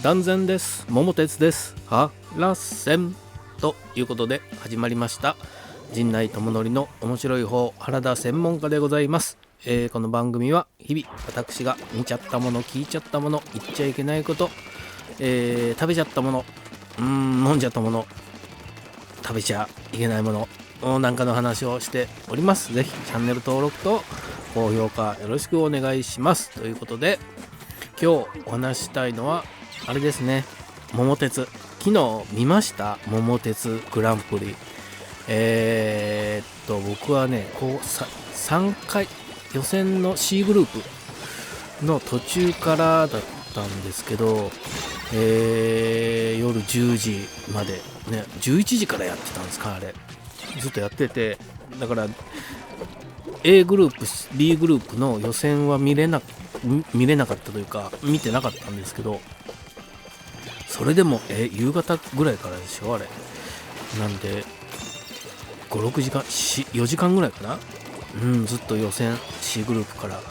断然です。桃鉄です。はらせんということで始まりました陣内智則の面白い方原田専門家でございます。この番組は日々私が見ちゃったもの、聞いちゃったもの、言っちゃいけないこと、食べちゃったもの、飲んじゃったもの、食べちゃいけないものなんかの話をしております。ぜひチャンネル登録と高評価よろしくお願いします。ということで今日お話したいのはあれですね、桃鉄。昨日見ました？桃鉄グランプリ。僕はね3回予選の C グループの途中からだったんですけど、夜10時までね、11時からやってたんですか。あれずっとやってて、だから A グループ B グループの予選は見れなかったというか見てなかったんですけど、それでも夕方ぐらいからでしょあれ。なんで5、6時間4時間ぐらいかな、ずっと予選 C グループから、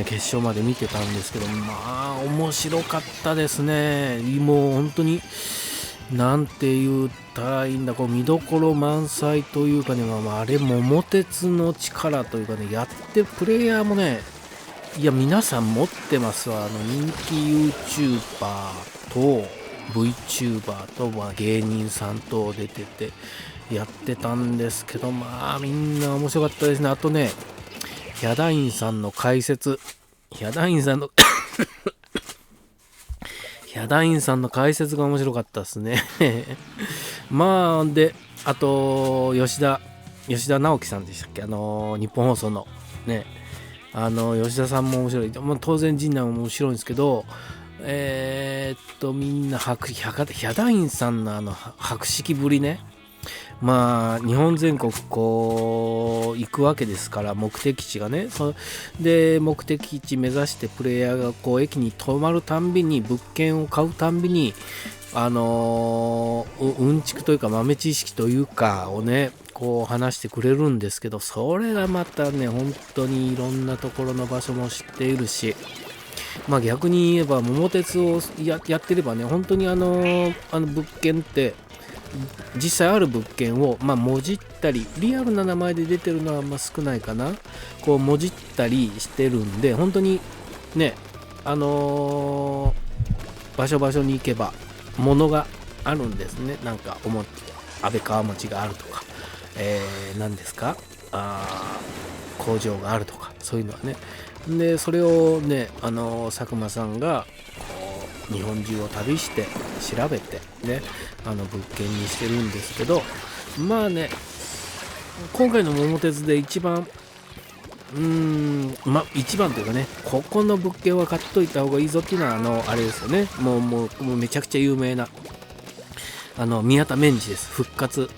決勝まで見てたんですけど、まあ面白かったですね。もう本当になんて言ったらいいんだ、こう見どころ満載というかね、あれ桃鉄の力というかね、やってるプレイヤーもね、いや皆さん持ってますわ。人気 YouTuber と VTuber と、芸人さんと出ててやってたんですけど、みんな面白かったですね。あとね、ヒャダインさんの解説ヒャダインさんのが面白かったですねで、あと吉田直樹さんでしたっけ、日本放送のね、吉田さんも面白い。当然陣内も面白いんですけど、みんなヒャダインさんの博識ぶりね。日本全国こう行くわけですから、目的地がね、で目的地目指してプレイヤーがこう駅に泊まるたんびに、物件を買うたんびにうんちくというか豆知識というかをねこう話してくれるんですけど、それがまたね本当にいろんなところの場所も知っているし、逆に言えば桃鉄を やってればね、本当に物件って実際ある物件をもじったり、リアルな名前で出てるのは少ないかな、こうもじったりしてるんで、本当にね場所に行けば物があるんですね。なんか安倍川餅があるとか、何ですか、工場があるとか、そういうのはね。でそれをね佐久間さんが日本中を旅して調べてね物件にしてるんですけど、今回の桃鉄で一番一番というかね、ここの物件は買っといた方がいいぞっていうのはあれですよね。もうめちゃくちゃ有名な宮田メンジです。復活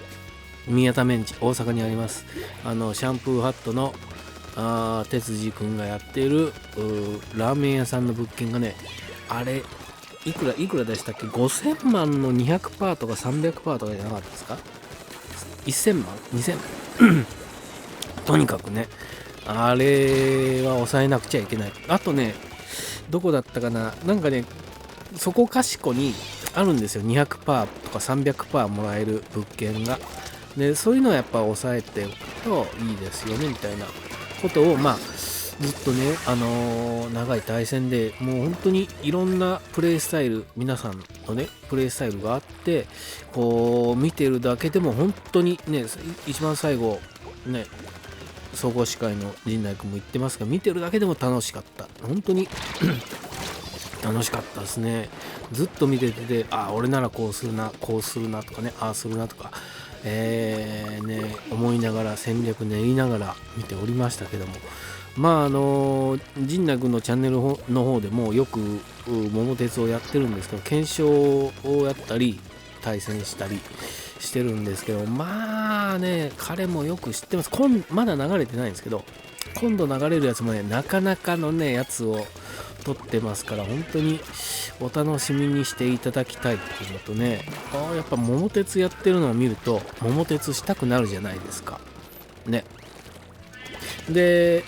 宮田メンジ、大阪にあります。シャンプーハットの哲司くんがやっているラーメン屋さんの物件がね、あれいくらでしたっけ、5000万の 200% とか 300% とかじゃなかったですか。1000万2000万とにかくね、あれは抑えなくちゃいけない。あとね、どこだったかな、なんかねそこかしこにあるんですよ、 200% とか 300% もらえる物件が。でそういうのはやっぱ抑えておくといいですよねみたいなことをずっとね長い対戦でもう本当にいろんなプレイスタイル、皆さんのねプレイスタイルがあって、こう見てるだけでも本当にね、一番最後ね総合司会の陣内くんも言ってますが、見てるだけでも楽しかった。本当に楽しかったですね。ずっと見てて、俺ならこうするなとかね、ああするなとか思いながら、戦略練りながら見ておりましたけども、陣内くんのチャンネルの方でもよく桃鉄をやってるんですけど、検証をやったり対戦したりしてるんですけど、彼もよく知ってます。まだ流れてないんですけど、今度流れるやつもねなかなかのねやつを撮ってますから、本当にお楽しみにしていただきたいっていうのとね、やっぱ桃鉄やってるのを見ると桃鉄したくなるじゃないですかね。で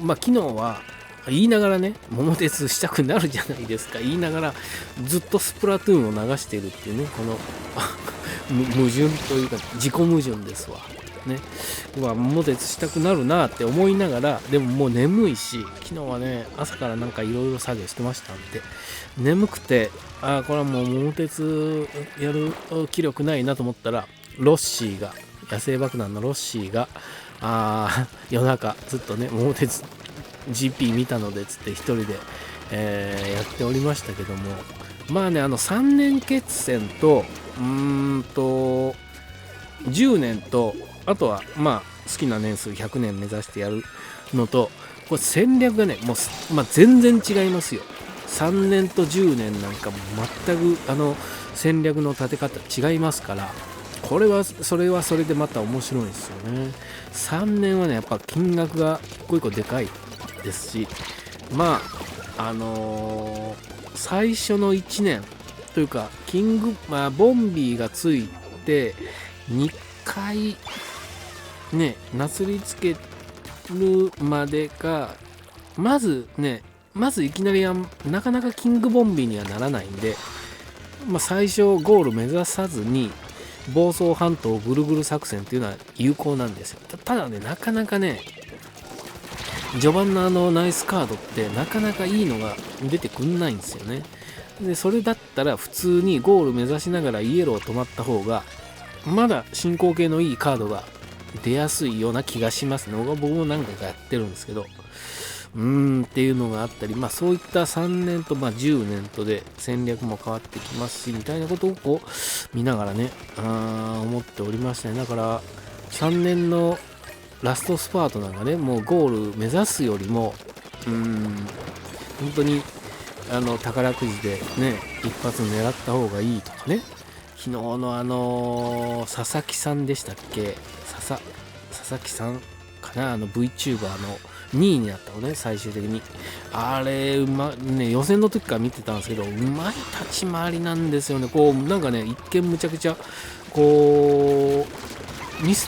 昨日は言いながらね、桃鉄したくなるじゃないですか。言いながらずっとスプラトゥーンを流しているっていうね、この矛盾というか自己矛盾ですわ。ね、桃鉄したくなるなって思いながら、でももう眠いし、昨日はね、朝からなんかいろいろ作業してましたんで、眠くて、これはもう桃鉄やる気力ないなと思ったら、ロッシーが、野生爆弾のロッシーが、夜中ずっとね、桃鉄 GP 見たのでつって一人で、やっておりましたけども、まあね、3年決戦と、10年と、あとはまあ好きな年数100年目指してやるのと、これ戦略がね、もう、全然違いますよ。3年と10年なんかも全く戦略の立て方違いますから、これはそれでまた面白いんですよね。3年はね、やっぱ金額が一個一個でかいですし、最初の1年というかボンビーがついて2回ねなすりつけるまでが、まずいきなりなかなかキングボンビーにはならないんで、最初ゴール目指さずに房総半島ぐるぐる作戦っていうのは有効なんですよ。ただね、なかなかね、序盤のナイスカードってなかなかいいのが出てくんないんですよね。でそれだったら普通にゴール目指しながらイエロー止まった方がまだ進行形のいいカードが出やすいような気がしますね。僕も何回かやってるんですけど、っていうのがあったり、そういった3年と10年とで戦略も変わってきますし、みたいなことをこう見ながらね、思っておりましたね。だから3年のラストスパートなんかね、もうゴール目指すよりも本当に宝くじでね一発狙った方がいいとかね、昨日の佐々木さんでしたっけ、佐々木さんかな、VTuber の2位になったのね、最終的に。あれ予選の時から見てたんですけど、うまい立ち回りなんですよね。こうなんかね、一見むちゃくちゃこうミス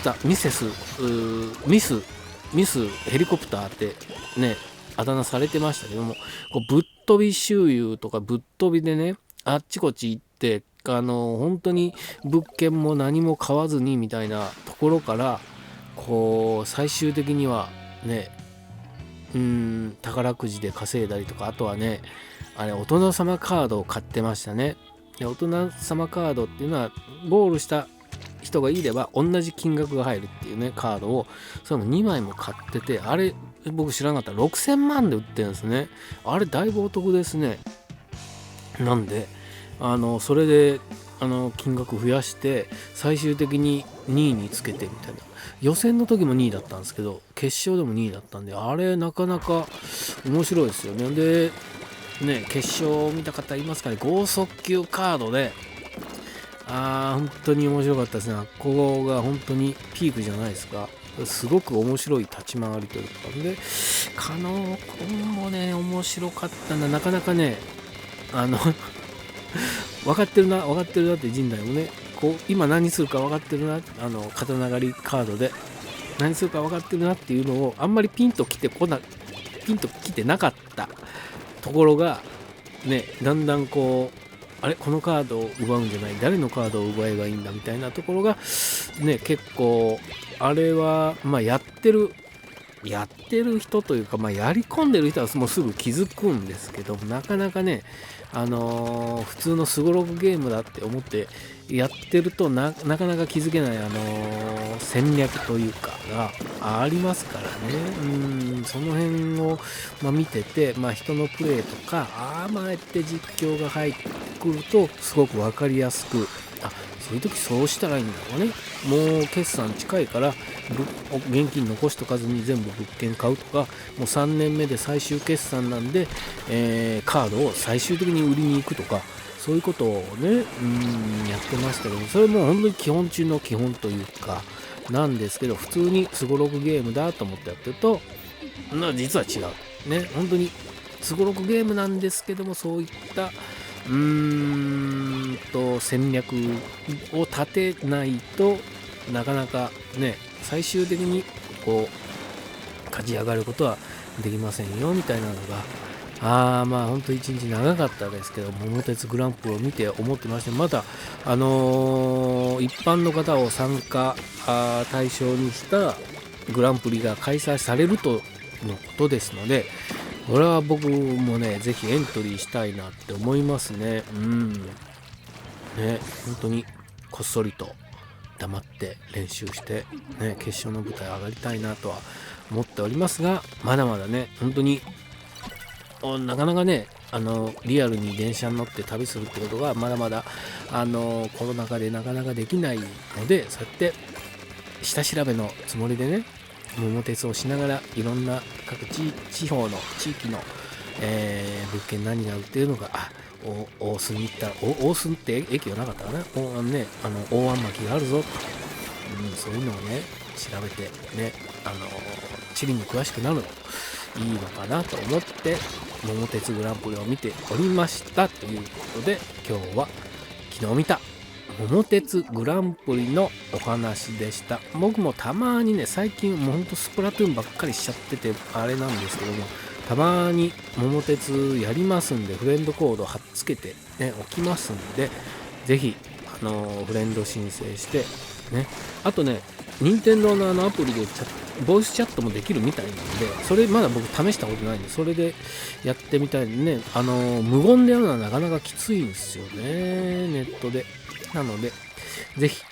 ヘリコプターってねあだ名されてましたけども、こうぶっ飛び周遊とかぶっ飛びでねあっちこっち行って本当に物件も何も買わずにみたいなところから、こう最終的にはね宝くじで稼いだりとか、あとはね大人様カードを買ってましたね。で大人様カードっていうのはゴールした人がいれば同じ金額が入るっていうねカードをそれも2枚も買ってて、あれ僕知らなかったら6000万で売ってるんですね。あれだいぶお得ですね。なんでそれで金額増やして最終的に2位につけてみたいな、予選の時も2位だったんですけど決勝でも2位だったんで、あれなかなか面白いですよね。でね、決勝を見た方いますかね、剛速球カードで本当に面白かったですね。ここが本当にピークじゃないですか。すごく面白い立ち回りというかで、加納君もね面白かったな。なかなかね分かってるなって陣内もね、こう今何するか分かってるな、刀狩りカードで何するか分かってるなっていうのをあんまりピンときてなかったところがね、だんだんこうこのカードを奪うんじゃない、誰のカードを奪えばいいんだみたいなところがね、結構あれはやってる人というか、やり込んでる人はもうすぐ気づくんですけど、なかなかね普通のすごろくゲームだって思ってやってるとなかなか気づけない戦略というかがありますからね。その辺を、見てて、人のプレーとかあえて実況が入ってくるとすごく分かりやすく、そういう時そうしたらいいんだろうね。もう決算近いから現金残しとかずに全部物件買うとか、もう3年目で最終決算なんで、カードを最終的に売りに行くとか、そういうことをねやってましたけど、それも本当に基本中の基本というかなんですけど、普通にすごろくゲームだと思ってやってると実は違うね。本当にすごろくゲームなんですけども、そういった戦略を立てないとなかなかね最終的にこう勝ち上がることはできませんよみたいなのが、まあ本当一日長かったですけど、桃鉄グランプリを見て思ってまして、また一般の方を参加対象にしたグランプリが開催されるとのことですので、これは僕もねぜひエントリーしたいなって思いますね。ね、本当にこっそりと黙って練習して、ね、決勝の舞台上がりたいなとは思っておりますが、まだまだね本当になかなかねリアルに電車に乗って旅するってことがまだまだコロナ禍でなかなかできないので、そうやって下調べのつもりでね桃鉄をしながらいろんな各地方の地域の、物件何が売ってるのか、大須に行ったら大須って駅がなかったかな、大庵巻があるぞ、そういうのをね調べてね地理に詳しくなるのいいのかなと思って桃鉄グランプリを見ておりましたということで、今日は昨日見た桃鉄グランプリのお話でした。僕もたまにね最近もうほんとスプラトゥーンばっかりしちゃっててあれなんですけども、たまに桃鉄やりますんでフレンドコード貼っつけてねおきますんで、ぜひフレンド申請してね、あとね任天堂のアプリでボイスチャットもできるみたいなんで、それまだ僕試したことないんでそれでやってみたいね。無言でやるのはなかなかきついんですよね、ネットで。なのでぜひ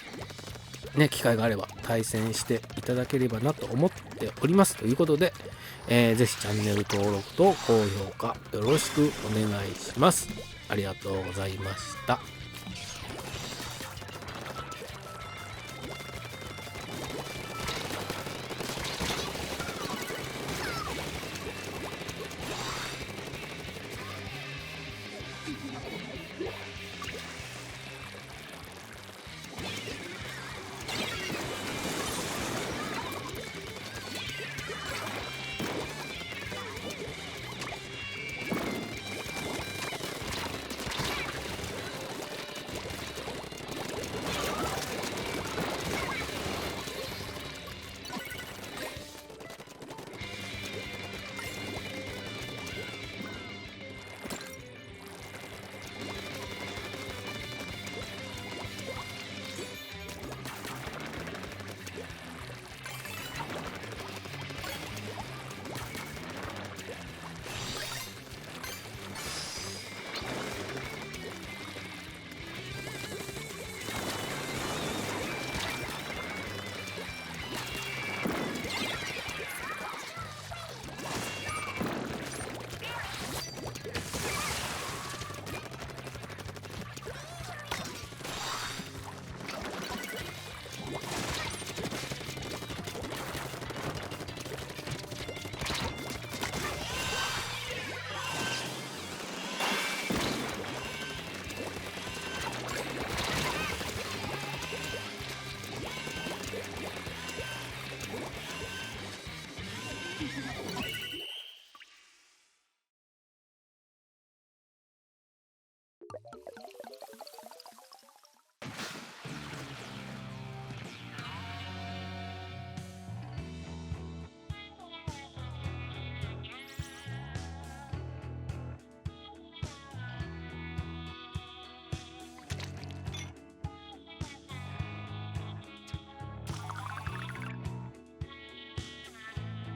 ね機会があれば対戦していただければなと思っておりますということで、ぜひチャンネル登録と高評価よろしくお願いします。ありがとうございました。